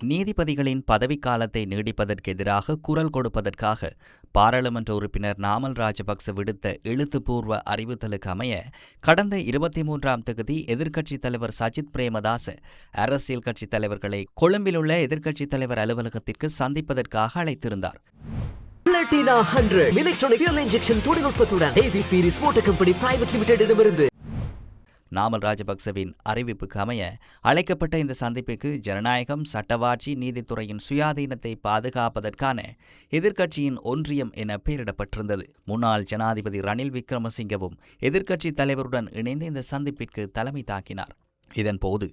நீதிபதிகளின் பதவிக்காலத்தை நீடிப்பதற்கு எதிராக குரல் கொடுப்பதற்காக பாராளுமன்ற உறுப்பினர் நாமல் ராஜபக்ச விடுத்த எழுத்துப்பூர்வ அறிவித்தலுக்கு அமைய கடந்த 23ஆம் தேதி எதிர்க்கட்சித் தலைவர் சஜித் பிரேமதாச அரசியல் கட்சித் தலைவர்களை கொழும்பிலுள்ள எதிர்க்கட்சித் தலைவர் அலுவலகத்திற்கு சந்திப்பதற்காக அழைத்திருந்தார். பிளாட்டினா 100 எலக்ட்ரானிக் ஃபியூல் இன்ஜெக்ஷன் தொழில்நுட்பத்துடன் ஏவிபி மோட்டார் கம்பெனி பிரைவேட் லிமிடெடிடமிருந்து நாமல் ராஜபக்சவின் அறிவிப்புக்கு அமைய அழைக்கப்பட்ட இந்த சந்திப்புக்கு ஜனநாயகம், சட்டவாட்சி, நீதித்துறையின் சுயாதீனத்தை பாதுகாப்பதற்கான எதிர்க்கட்சியின் ஒன்றியம் என பெயரிடப்பட்டிருந்தது. முன்னாள் ஜனாதிபதி ரணில் விக்ரமசிங்கவும் எதிர்க்கட்சித் தலைவருடன் இணைந்து இந்த சந்திப்பிற்கு தலைமை தாக்கினார். இதன்போது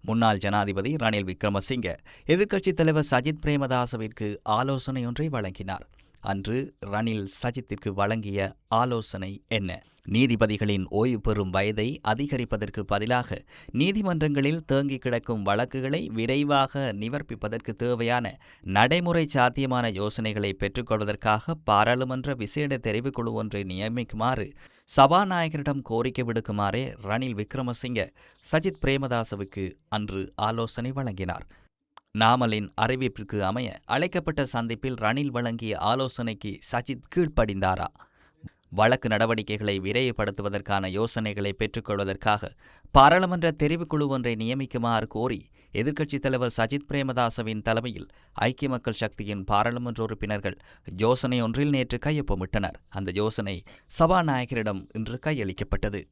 முன்னாள் ஜனாதிபதி ரணில் விக்ரமசிங்க எதிர்க்கட்சித் தலைவர் சஜித் பிரேமதாசவிற்கு ஆலோசனை ஒன்றை வழங்கினார். அன்று ரணில் சஜித்திற்கு வழங்கிய ஆலோசனை என்ன? நீதிபதிகளின் ஓய்வு பெறும் வயதை அதிகரிப்பதற்கு பதிலாக நீதிமன்றங்களில் தேங்கி கிடக்கும் வழக்குகளை விரைவாக நிவர்ப்பிப்பதற்கு தேவையான நடைமுறை சாத்தியமான யோசனைகளை பெற்றுக்கொள்வதற்காக பாராளுமன்ற விசேட தெரிவுக்குழு ஒன்றை நியமிக்குமாறு சபாநாயகரிடம் கோரிக்கை விடுக்குமாறே ரணில் விக்ரமசிங்க சஜித் பிரேமதாசவுக்கு அன்று ஆலோசனை வழங்கினார். நாமலின் அறிவிப்பிற்கு அமைய அழைக்கப்பட்ட சந்திப்பில் ரணில் வழங்கிய ஆலோசனைக்கு சஜித் கீழ்ப்படிந்தாரா? வழக்கு நடவடிக்கைகளை விரைவுபடுத்துவதற்கான யோசனைகளை பெற்றுக்கொள்வதற்காக பாராளுமன்ற தெரிவுக்குழு ஒன்றை நியமிக்குமாறு கோரி எதிர்க்கட்சித் தலைவர் சஜித் பிரேமதாசவின் தலைமையில் ஐக்கிய மக்கள் சக்தியின் பாராளுமன்ற உறுப்பினர்கள் யோசனை ஒன்றில் நேற்று கையொப்பமிட்டனர். அந்த யோசனை சபாநாயகரிடம் இன்று கையளிக்கப்பட்டது.